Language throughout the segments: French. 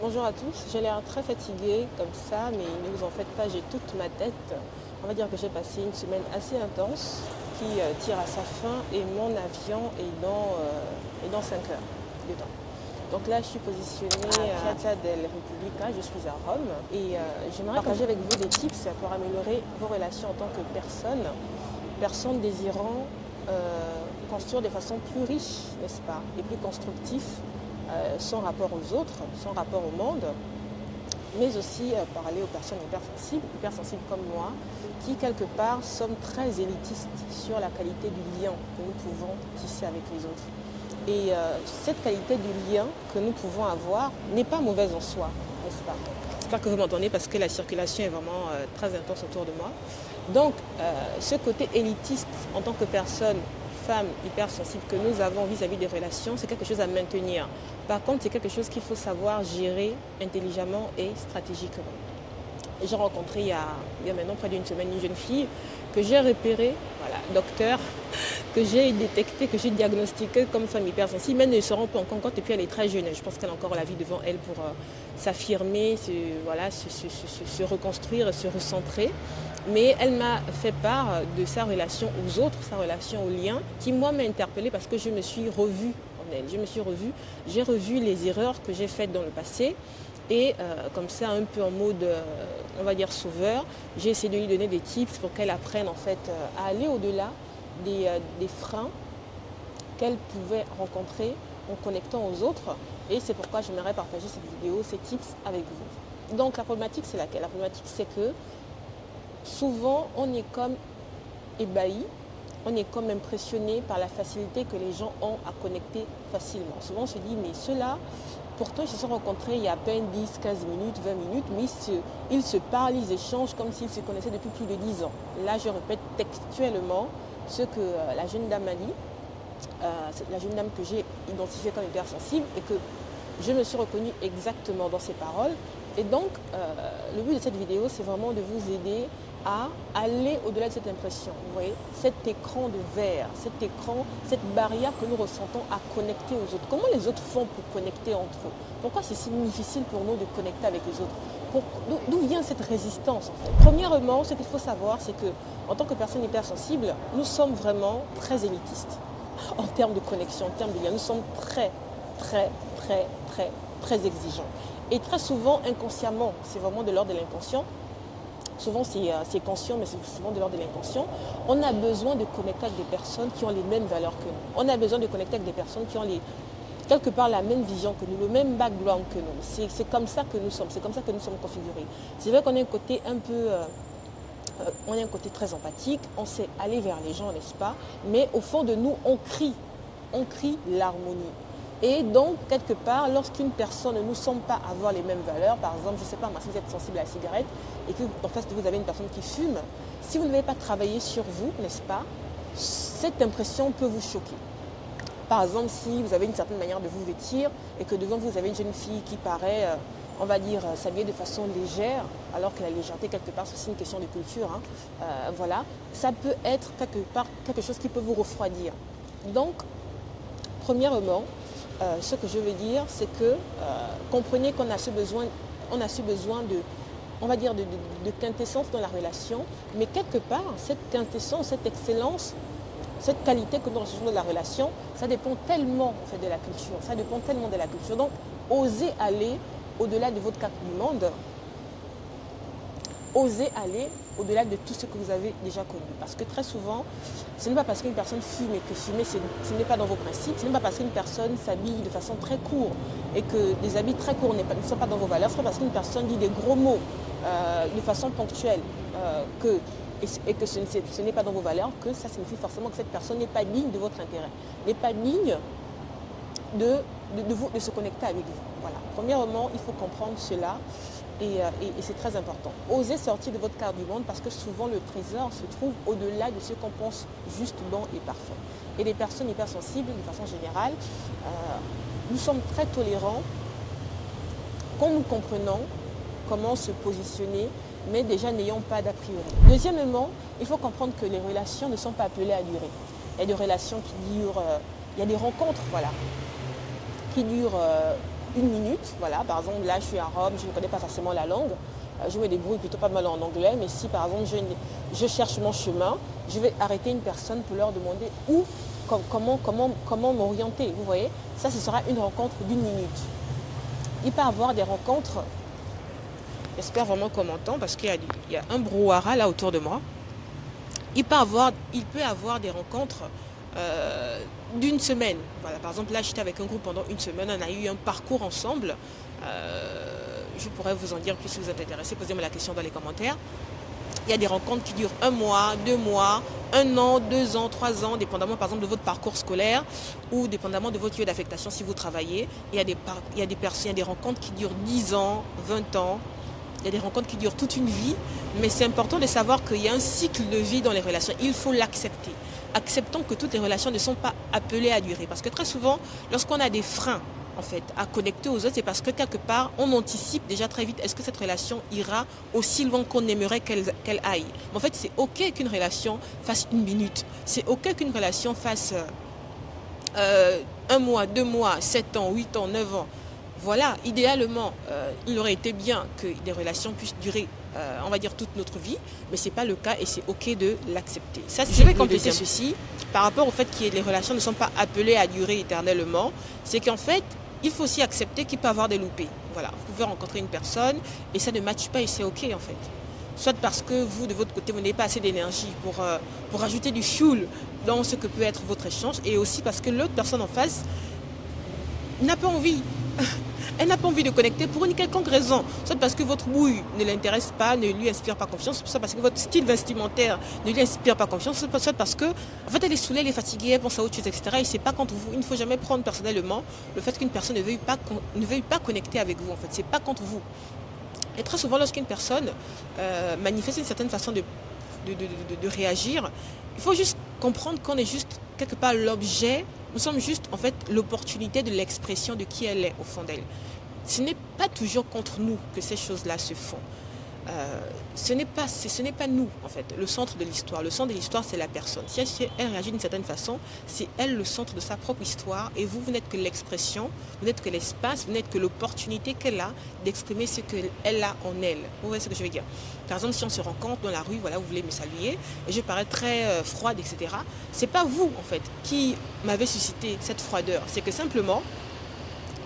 Bonjour à tous, j'ai l'air très fatiguée comme ça, mais ne vous en faites pas, j'ai toute ma tête. On va dire que j'ai passé une semaine assez intense qui tire à sa fin et mon avion est dans 5 heures de temps. Donc là, je suis positionnée à Piazza del Repubblica, je suis à Rome et j'aimerais partager avec vous des tips pour améliorer vos relations en tant que personne désirant construire de façon plus riche, n'est-ce pas, et plus constructif son rapport aux autres, son rapport au monde, mais aussi parler aux personnes hypersensibles comme moi, qui quelque part sommes très élitistes sur la qualité du lien que nous pouvons tisser avec les autres. Et cette qualité du lien que nous pouvons avoir n'est pas mauvaise en soi, n'est-ce pas? J'espère que vous m'entendez parce que la circulation est vraiment très intense autour de moi. Donc, ce côté élitiste en tant que personne femme hypersensible que nous avons vis-à-vis des relations, c'est quelque chose à maintenir. Par contre, c'est quelque chose qu'il faut savoir gérer intelligemment et stratégiquement. J'ai rencontré il y a maintenant près d'une semaine une jeune fille que j'ai repérée, voilà, docteur, que j'ai détectée, que j'ai diagnostiquée comme femme hypersensible, mais elle ne se rend pas encore compte et puis elle est très jeune. Je pense qu'elle a encore la vie devant elle pour s'affirmer, se reconstruire, se recentrer. Mais elle m'a fait part de sa relation aux autres, sa relation aux liens, qui moi m'a interpellée parce que je me suis revue en elle. J'ai revu les erreurs que j'ai faites dans le passé. Et comme ça, un peu en mode, on va dire, sauveur, j'ai essayé de lui donner des tips pour qu'elle apprenne en fait à aller au-delà des freins qu'elle pouvait rencontrer en connectant aux autres. Et c'est pourquoi j'aimerais partager cette vidéo, ces tips avec vous. Donc la problématique, c'est laquelle? La problématique, c'est que souvent, on est comme ébahi, on est comme impressionné par la facilité que les gens ont à connecter facilement. Souvent, on se dit, mais ceux-là, pourtant, ils se sont rencontrés il y a à peine 10, 15 minutes, 20 minutes, mais ils se parlent, ils échangent comme s'ils se connaissaient depuis plus de 10 ans. Là, je répète textuellement ce que la jeune dame a dit, la jeune dame que j'ai identifiée comme hypersensible et que je me suis reconnue exactement dans ses paroles. Et donc, le but de cette vidéo, c'est vraiment de vous aider à aller au-delà de cette impression. Vous voyez, cet écran de verre, cette barrière que nous ressentons à connecter aux autres. Comment les autres font pour connecter entre eux? Pourquoi c'est si difficile pour nous de connecter avec les autres? D'où vient cette résistance en fait? Premièrement, ce qu'il faut savoir, c'est que en tant que personne hypersensible, nous sommes vraiment très élitistes en termes de connexion, en termes de lien. Nous sommes très, très, très, très, très exigeants. Et très souvent, inconsciemment, c'est vraiment de l'ordre de l'inconscient. Souvent, c'est conscient, mais c'est souvent de l'ordre de l'inconscient. On a besoin de connecter avec des personnes qui ont les mêmes valeurs que nous. On a besoin de connecter avec des personnes qui ont quelque part la même vision que nous, le même background que nous. C'est comme ça que nous sommes, c'est comme ça que nous sommes configurés. C'est vrai qu'on a un côté un peu... on a un côté très empathique, on sait aller vers les gens, n'est-ce pas? Mais au fond de nous, on crie l'harmonie. Et donc, quelque part, lorsqu'une personne ne nous semble pas avoir les mêmes valeurs, par exemple, je ne sais pas, si vous êtes sensible à la cigarette et que en face de vous avez une personne qui fume, si vous n'avez pas travaillé sur vous, n'est-ce pas, cette impression peut vous choquer. Par exemple, si vous avez une certaine manière de vous vêtir et que devant vous, vous avez une jeune fille qui paraît, on va dire, s'habiller de façon légère, alors que la légèreté, quelque part, c'est aussi une question de culture, voilà, ça peut être quelque part quelque chose qui peut vous refroidir. Donc, premièrement, ce que je veux dire, c'est que comprenez qu'on a ce besoin de, on va dire, de quintessence dans la relation, mais quelque part, cette quintessence, cette excellence, cette qualité que nous recherchons dans la relation, ça dépend tellement en fait, de la culture. Ça dépend tellement de la culture. Donc, osez aller au-delà de votre carte du monde. Osez aller au-delà de tout ce que vous avez déjà connu. Parce que très souvent, ce n'est pas parce qu'une personne fume et que fumer, ce n'est pas dans vos principes. Ce n'est pas parce qu'une personne s'habille de façon très courte et que des habits très courts ne sont pas dans vos valeurs. Ce n'est pas parce qu'une personne dit des gros mots de façon ponctuelle et que ce n'est pas dans vos valeurs que ça signifie forcément que cette personne n'est pas digne de votre intérêt, n'est pas digne de se connecter avec vous. Voilà. Premièrement, il faut comprendre cela. Et c'est très important. Osez sortir de votre carte du monde parce que souvent le trésor se trouve au-delà de ce qu'on pense juste bon et parfait. Et les personnes hypersensibles, de façon générale, nous sommes très tolérants quand nous comprenons comment se positionner, mais déjà n'ayons pas d'a priori. Deuxièmement, il faut comprendre que les relations ne sont pas appelées à durer. Il y a des relations qui durent, il y a des rencontres, voilà, qui durent une minute. Voilà, par exemple, là, je suis à Rome, je ne connais pas forcément la langue. Je me débrouille plutôt pas mal en anglais, mais si par exemple je cherche mon chemin, je vais arrêter une personne pour leur demander où, comment m'orienter. Vous voyez, ça, ce sera une rencontre d'une minute. Il peut y avoir des rencontres, j'espère vraiment qu'on m'entend parce qu'il y a un brouhaha là autour de moi. Il peut y avoir des rencontres d'une semaine. Voilà, par exemple, là, j'étais avec un groupe pendant une semaine, on a eu un parcours ensemble. Je pourrais vous en dire plus si vous êtes intéressé, posez-moi la question dans les commentaires. Il y a des rencontres qui durent 1 mois, 2 mois, 1 an, 2 ans, 3 ans, dépendamment par exemple de votre parcours scolaire ou dépendamment de votre lieu d'affectation si vous travaillez. Il y a des rencontres qui durent 10 ans, 20 ans. Il y a des rencontres qui durent toute une vie, mais c'est important de savoir qu'il y a un cycle de vie dans les relations. Il faut l'accepter. Acceptons que toutes les relations ne sont pas appelées à durer. Parce que très souvent, lorsqu'on a des freins en fait, à connecter aux autres, c'est parce que quelque part, on anticipe déjà très vite, est-ce que cette relation ira aussi loin qu'on aimerait qu'elle aille. Mais en fait, c'est OK qu'une relation fasse une minute. C'est OK qu'une relation fasse 1 mois, 2 mois, 7 ans, 8 ans, 9 ans. Voilà, idéalement, il aurait été bien que des relations puissent durer, on va dire, toute notre vie, mais ce n'est pas le cas et c'est OK de l'accepter. Ça, je vais compléter ceci par rapport au fait que les relations ne sont pas appelées à durer éternellement. C'est qu'en fait, il faut aussi accepter qu'il peut y avoir des loupés. Voilà, vous pouvez rencontrer une personne et ça ne matche pas et c'est OK en fait. Soit parce que vous, de votre côté, vous n'avez pas assez d'énergie pour ajouter du fuel dans ce que peut être votre échange et aussi parce que l'autre personne en face n'a pas envie. Elle n'a pas envie de connecter pour une quelconque raison. Soit parce que votre bouille ne l'intéresse pas, ne lui inspire pas confiance, soit parce que votre style vestimentaire ne lui inspire pas confiance, soit parce que en fait, elle est saoulée, elle est fatiguée, elle pense à autre chose, etc. Et c'est pas contre vous. Il ne faut jamais prendre personnellement le fait qu'une personne ne veuille pas connecter avec vous. En fait, c'est pas contre vous. Et très souvent, lorsqu'une personne manifeste une certaine façon de réagir, il faut juste comprendre qu'on est juste quelque part l'objet. Nous sommes juste en fait l'opportunité de l'expression de qui elle est au fond d'elle. Ce n'est pas toujours contre nous que ces choses-là se font. Ce n'est pas nous en fait, le centre de l'histoire. Le centre de l'histoire, c'est la personne. Si elle réagit d'une certaine façon, c'est elle le centre de sa propre histoire et vous n'êtes que l'expression, vous n'êtes que l'espace, vous n'êtes que l'opportunité qu'elle a d'exprimer ce qu'elle a en elle. Vous voyez ce que je veux dire? Par exemple, si on se rencontre dans la rue, voilà, vous voulez me saluer et je parais très froide, etc. C'est pas vous en fait qui m'avez suscité cette froideur. C'est que simplement,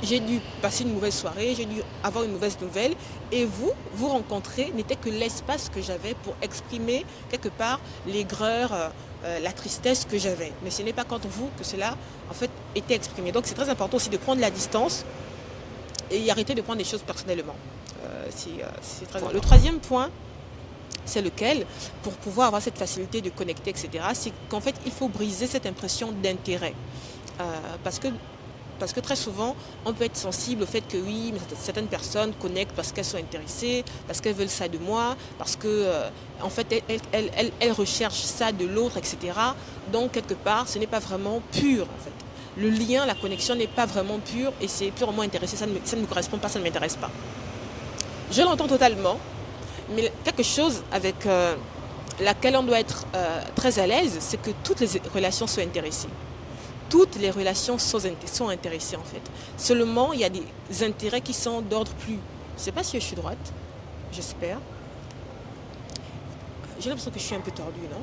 j'ai dû passer une mauvaise soirée, j'ai dû avoir une mauvaise nouvelle et vous rencontrer n'était que l'espace que j'avais pour exprimer quelque part l'aigreur, la tristesse que j'avais. Mais ce n'est pas contre vous que cela en fait était exprimé. Donc c'est très important aussi de prendre la distance et arrêter de prendre les choses personnellement. C'est très important. Le troisième point, c'est lequel, pour pouvoir avoir cette facilité de connecter, etc., c'est qu'en fait il faut briser cette impression d'intérêt. Parce que très souvent, on peut être sensible au fait que oui, mais certaines personnes connectent parce qu'elles sont intéressées, parce qu'elles veulent ça de moi, parce que en fait, elles recherchent ça de l'autre, etc. Donc, quelque part, ce n'est pas vraiment pur, en fait. Le lien, la connexion n'est pas vraiment pure et c'est purement intéressé. Ça ne me correspond pas, ça ne m'intéresse pas. Je l'entends totalement, mais quelque chose avec laquelle on doit être très à l'aise, c'est que toutes les relations soient intéressées. Toutes les relations sont intéressées en fait. Seulement, il y a des intérêts qui sont d'ordre plus. Je ne sais pas si je suis droite, j'espère. J'ai l'impression que je suis un peu tordue, non?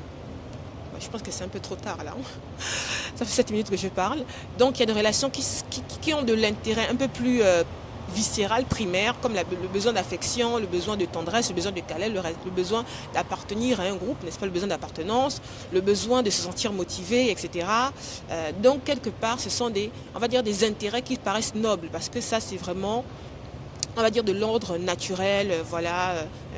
Je pense que c'est un peu trop tard là. Ça fait 7 minutes que je parle. Donc, il y a des relations qui ont de l'intérêt un peu plus viscéral, primaire, comme le besoin d'affection, le besoin de tendresse, le besoin de câlin, le besoin d'appartenir à un groupe, n'est-ce pas, le besoin d'appartenance, le besoin de se sentir motivé, etc. Donc, quelque part, ce sont on va dire, des intérêts qui paraissent nobles, parce que ça, c'est vraiment, on va dire, de l'ordre naturel, voilà,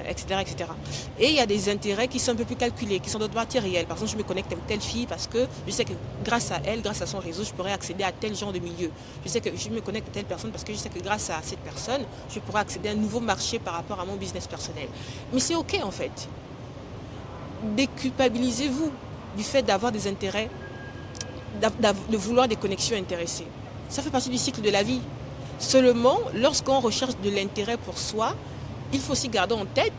etc., etc. Et il y a des intérêts qui sont un peu plus calculés, qui sont d'ordre matériel. Par exemple, je me connecte avec telle fille parce que je sais que grâce à elle, grâce à son réseau, je pourrais accéder à tel genre de milieu. Je sais que je me connecte à telle personne parce que je sais que grâce à cette personne, je pourrais accéder à un nouveau marché par rapport à mon business personnel. Mais c'est OK, en fait. Déculpabilisez-vous du fait d'avoir des intérêts, de vouloir des connexions intéressées. Ça fait partie du cycle de la vie. Seulement, lorsqu'on recherche de l'intérêt pour soi, il faut aussi garder en tête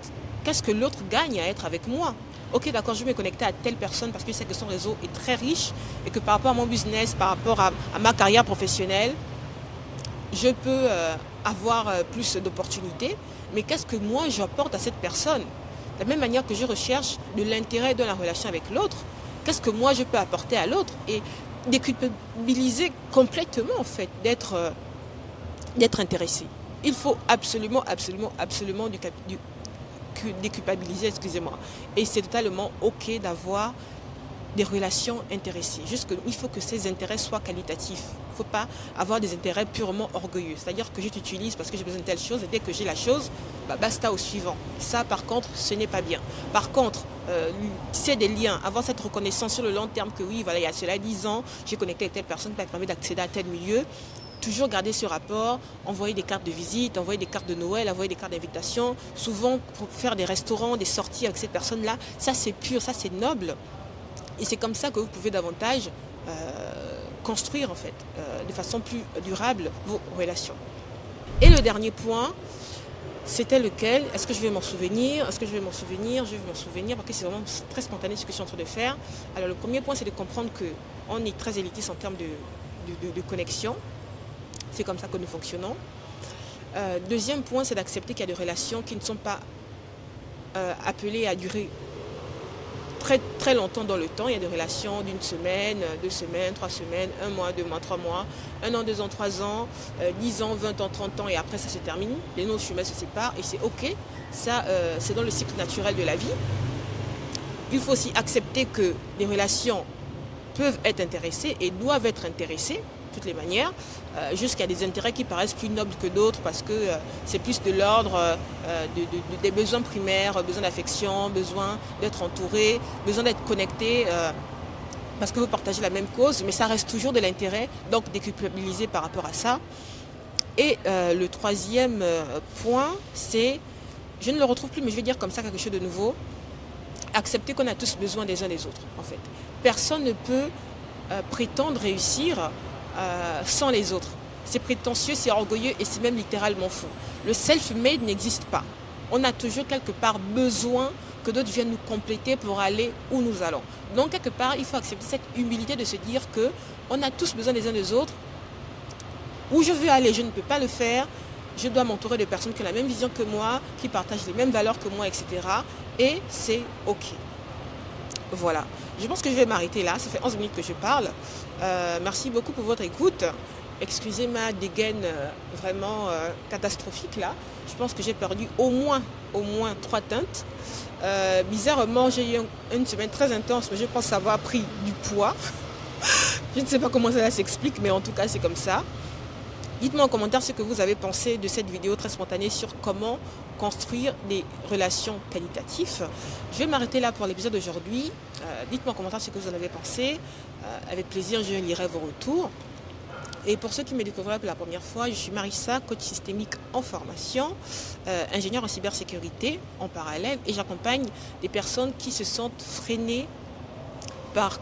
qu'est-ce que l'autre gagne à être avec moi. Ok, d'accord, je vais me connecter à telle personne parce que je sais que son réseau est très riche et que par rapport à mon business, par rapport à ma carrière professionnelle, je peux avoir plus d'opportunités, mais qu'est-ce que moi j'apporte à cette personne? De la même manière que je recherche de l'intérêt dans la relation avec l'autre, qu'est-ce que moi je peux apporter à l'autre? Et déculpabiliser complètement en fait, d'être intéressé. Il faut absolument déculpabiliser, excusez-moi. Et c'est totalement ok d'avoir des relations intéressées. Juste qu'il faut que ces intérêts soient qualitatifs. Il ne faut pas avoir des intérêts purement orgueilleux. C'est-à-dire que je t'utilise parce que j'ai besoin de telle chose et dès que j'ai la chose, basta au suivant. Ça, par contre, ce n'est pas bien. Par contre, tisser des liens, avoir cette reconnaissance sur le long terme que oui, voilà, il y a cela 10 ans, j'ai connecté avec telle personne qui m'a permis d'accéder à tel milieu. Toujours garder ce rapport, envoyer des cartes de visite, envoyer des cartes de Noël, envoyer des cartes d'invitation. Souvent, pour faire des restaurants, des sorties avec cette personne-là, ça c'est pur, ça c'est noble. Et c'est comme ça que vous pouvez davantage construire en fait, de façon plus durable vos relations. Et le dernier point, c'était lequel? Est-ce que je vais m'en souvenir? Est-ce que je vais m'en souvenir? Je vais m'en souvenir parce que c'est vraiment très spontané ce que je suis en train de faire. Alors le premier point, c'est de comprendre qu'on est très élitiste en termes de connexion. C'est comme ça que nous fonctionnons. Deuxième point, c'est d'accepter qu'il y a des relations qui ne sont pas appelées à durer très, très longtemps dans le temps. Il y a des relations d'une semaine, 2 semaines, 3 semaines, 1 mois, 2 mois, 3 mois, 1 an, 2 ans, 3 ans, 10 ans, 20 ans, 30 ans et après ça se termine. Les noms chemins se séparent et c'est ok. Ça, c'est dans le cycle naturel de la vie. Il faut aussi accepter que les relations peuvent être intéressées et doivent être intéressées de toutes les manières, jusqu'à des intérêts qui paraissent plus nobles que d'autres parce que c'est plus de l'ordre des besoins primaires, besoin d'affection, besoin d'être entouré, besoin d'être connecté parce que vous partagez la même cause, mais ça reste toujours de l'intérêt, donc déculpabiliser par rapport à ça. Et le troisième point, c'est, je ne le retrouve plus, mais je vais dire comme ça quelque chose de nouveau, accepter qu'on a tous besoin des uns des autres en fait. Personne ne peut prétendre réussir sans les autres. C'est prétentieux, c'est orgueilleux et c'est même littéralement faux. Le self-made n'existe pas. On a toujours quelque part besoin que d'autres viennent nous compléter pour aller où nous allons. Donc quelque part, il faut accepter cette humilité de se dire que on a tous besoin des uns des autres. Où je veux aller, je ne peux pas le faire. Je dois m'entourer de personnes qui ont la même vision que moi, qui partagent les mêmes valeurs que moi, etc. Et c'est ok. Voilà. Je pense que je vais m'arrêter là. Ça fait 11 minutes que je parle. Merci beaucoup pour votre écoute. Excusez ma dégaine vraiment catastrophique là. Je pense que j'ai perdu au moins 3 teintes. Bizarrement, j'ai eu une semaine très intense, mais je pense avoir pris du poids. Je ne sais pas comment ça s'explique, mais en tout cas, c'est comme ça. Dites-moi en commentaire ce que vous avez pensé de cette vidéo très spontanée sur comment construire des relations qualitatives. Je vais m'arrêter là pour l'épisode d'aujourd'hui. Dites-moi en commentaire ce que vous en avez pensé. Avec plaisir, je lirai vos retours. Et pour ceux qui me découvriraient pour la première fois, je suis Marissa, coach systémique en formation, ingénieure en cybersécurité en parallèle, et j'accompagne des personnes qui se sentent freinées par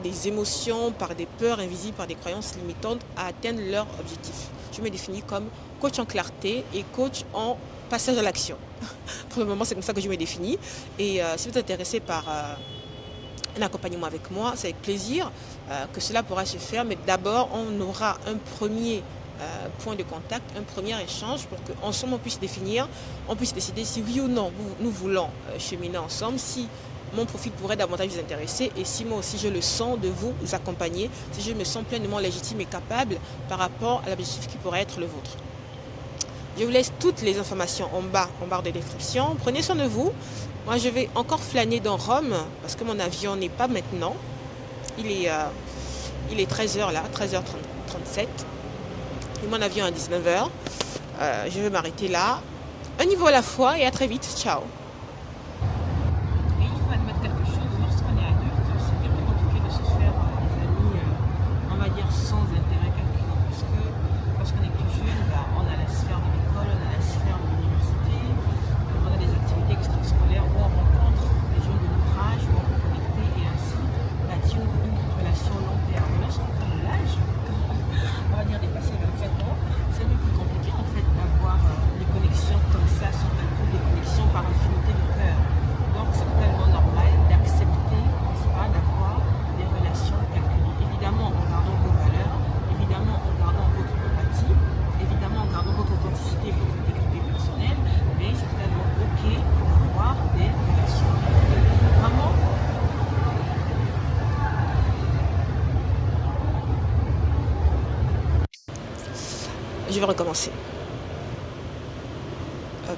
des émotions, par des peurs invisibles, par des croyances limitantes à atteindre leur objectif. Je me définis comme coach en clarté et coach en passage à l'action. Pour le moment, c'est comme ça que je me définis. Et si vous êtes intéressé par un accompagnement avec moi, c'est avec plaisir que cela pourra se faire. Mais d'abord, on aura un premier point de contact, un premier échange pour qu'ensemble on puisse définir, on puisse décider si oui ou non nous voulons cheminer ensemble, si mon profil pourrait davantage vous intéresser et si moi aussi je le sens de vous accompagner, si je me sens pleinement légitime et capable par rapport à l'objectif qui pourrait être le vôtre. Je vous laisse toutes les informations en barre de description. Prenez soin de vous. Moi, je vais encore flâner dans Rome parce que mon avion n'est pas maintenant. Il est 13h là, 13h37. Et mon avion à 19h. Je vais m'arrêter là. Un niveau à la fois et à très vite. Ciao. Par un film Je vais recommencer. Hop.